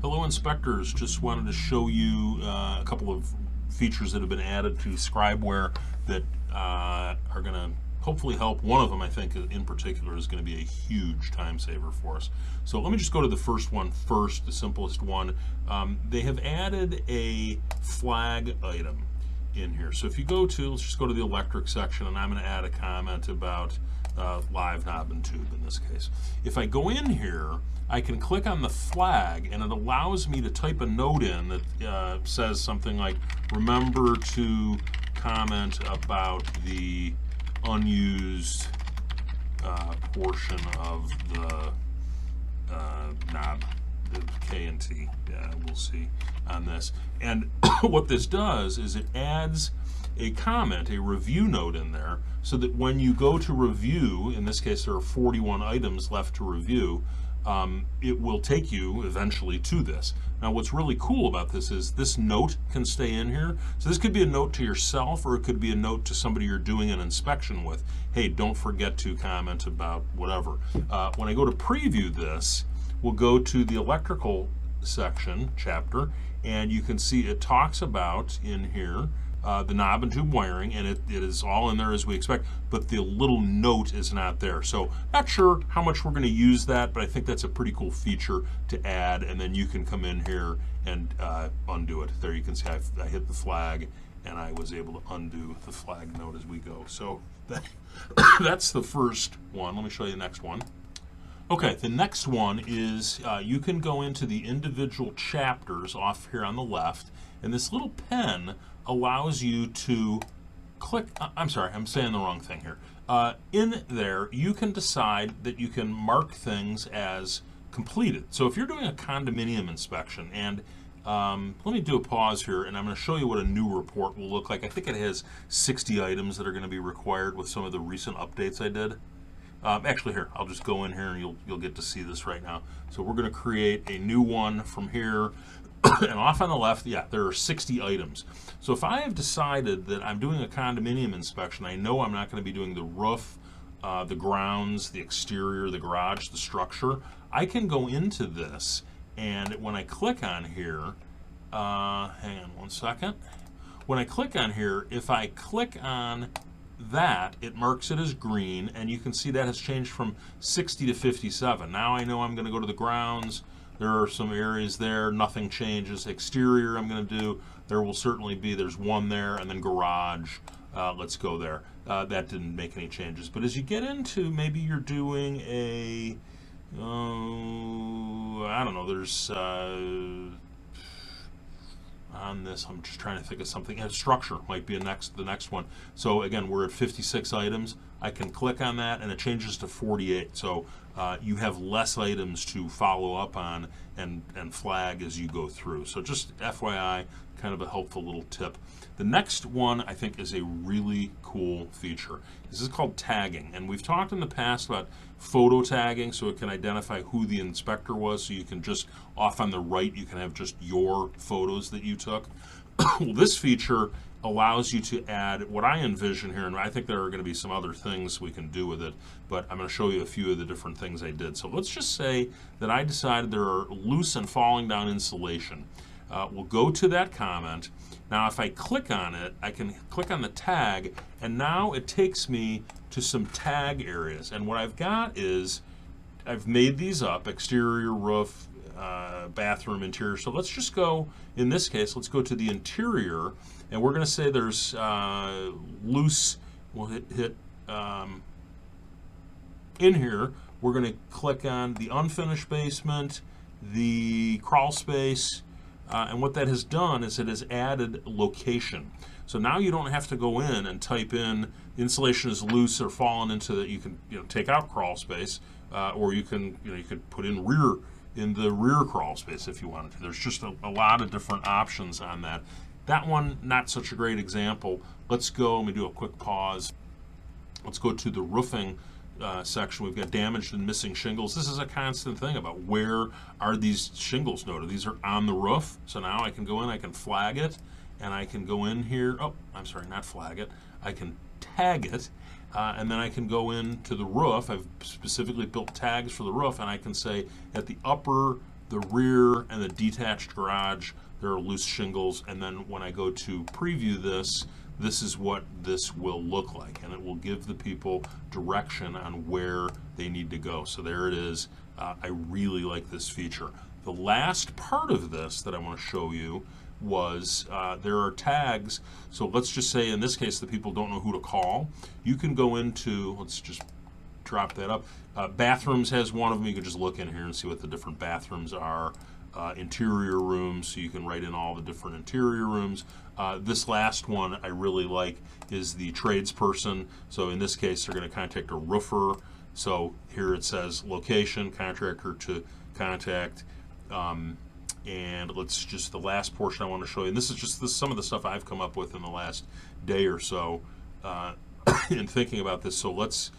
Hello inspectors, just wanted to show you a couple of features that have been added to Scribeware that are going to hopefully help. One of them, I think, in particular, is going to be a huge time saver for us. So let me just go to the first one first, the simplest one. They have added a flag item in here. So if you go to, let's just go to the electric section, and I'm going to add a comment about live knob and tube in this case. If I go in here, I can click on the flag and it allows me to type a note in that says something like, remember to comment about the unused portion of the knob, the K and T. Yeah, we'll see on this. And what this does is it adds a comment, a review note in there, so that when you go to review, in this case there are 41 items left to review, it will take you eventually to this. Now what's really cool about this is this note can stay in here. So this could be a note to yourself, or it could be a note to somebody you're doing an inspection with. Hey, don't forget to comment about whatever. When I go to preview this, we'll go to the electrical section, chapter, and you can see it talks about in here the knob and tube wiring, and it is all in there as we expect, but the little note is not there. So not sure how much we're going to use that, but I think that's a pretty cool feature to add, and then you can come in here and undo it. There you can see I hit the flag, and I was able to undo the flag note as we go. So that's the first one. Let me show you the next one. Okay, the next one is you can go into the individual chapters off here on the left, and this little pen allows you to click, I'm sorry, I'm saying the wrong thing here. In there, you can decide that you can mark things as completed. So if you're doing a condominium inspection, and let me do a pause here, and I'm going to show you what a new report will look like. I think it has 60 items that are going to be required with some of the recent updates I did. Actually, here, I'll just go in here and you'll get to see this right now. So we're going to create a new one from here. And off on the left, yeah, there are 60 items. So if I have decided that I'm doing a condominium inspection, I know I'm not going to be doing the roof, the grounds, the exterior, the garage, the structure, I can go into this, and when I click on here, hang on one second. When I click on here, if I click on that, it marks it as green, and you can see that has changed from 60 to 57. Now I know I'm going to go to the grounds. There are some areas there, nothing changes. Exterior I'm going to do, there will certainly be, there's one there, and then garage, let's go there. That didn't make any changes. But as you get into, maybe you're doing a, I don't know, there's, on this, I'm just trying to think of something. Structure might be the next one. So again, we're at 56 items. I can click on that, and it changes to 48. So you have less items to follow up on and flag as you go through. So just FYI, kind of a helpful little tip. The next one I think is a really cool feature. This is called tagging, and we've talked in the past about photo tagging, so it can identify who the inspector was, so you can just, off on the right, you can have just your photos that you took. Well, this feature allows you to add what I envision here, and I think there are going to be some other things we can do with it, but I'm going to show you a few of the different things I did. So let's just say that I decided there are loose and falling down insulation. We'll go to that comment. Now if I click on it, I can click on the tag, and now it takes me to some tag areas. And what I've got is, I've made these up, exterior, roof, bathroom, interior. So let's just go, in this case, let's go to the interior, and we're going to say there's loose, we'll hit in here, we're going to click on the unfinished basement, the crawl space, and what that has done is it has added location. So now you don't have to go in and type in insulation is loose or fallen into that. You can take out crawl space, or you can you could put in the rear crawl space if you wanted to. There's just a lot of different options on that. That one, not such a great example. Let's go, let me do a quick pause. Let's go to the roofing section. We've got damaged and missing shingles. This is a constant thing about where are these shingles noted. These are on the roof. So now I can go in, I can flag it, and I can go in here. Oh, I'm sorry, not flag it. I can tag it, and then I can go into the roof. I've specifically built tags for the roof, and I can say at the upper the rear and the detached garage, there are loose shingles, and then when I go to preview this, this is what this will look like, and it will give the people direction on where they need to go. So there it is. I really like this feature. The last part of this that I want to show you was there are tags. So let's just say in this case the people don't know who to call. You can go into, let's just drop that up. Bathrooms has one of them. You can just look in here and see what the different bathrooms are. Interior rooms, so you can write in all the different interior rooms. This last one I really like is the tradesperson. So in this case, they're going to contact a roofer. So here it says location, contractor to contact. And let's just, the last portion I want to show you, and this is just some of the stuff I've come up with in the last day or so in thinking about this. So let's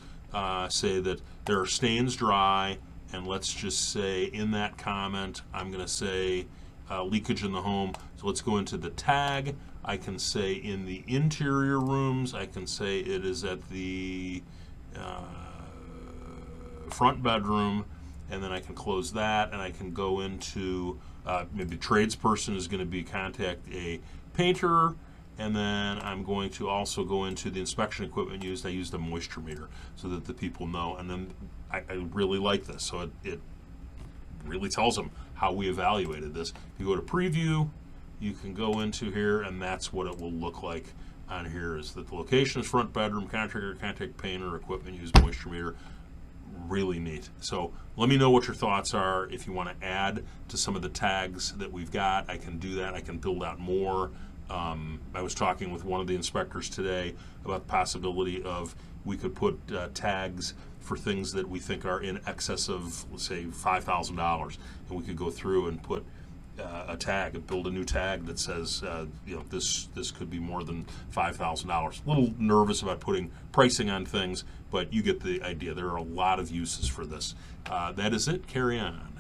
say that there are stains dry, and let's just say in that comment, I'm going to say leakage in the home. So let's go into the tag. I can say in the interior rooms, I can say it is at the front bedroom, and then I can close that, and I can go into maybe tradesperson is going to be contact a painter, and then I'm going to also go into the inspection equipment used. I used a moisture meter so that the people know, and then I really like this. So it really tells them how we evaluated this. If you go to preview, you can go into here, and that's what it will look like on here, is that the location is front bedroom, contractor, contact painter, equipment used, moisture meter. Really neat. So let me know what your thoughts are. If you want to add to some of the tags that we've got, I can do that. I can build out more. I was talking with one of the inspectors today about the possibility of we could put tags for things that we think are in excess of, let's say, $5,000, and we could go through and put a tag and build a new tag that says, this could be more than $5,000. A little nervous about putting pricing on things, but you get the idea. There are a lot of uses for this. That is it. Carry on.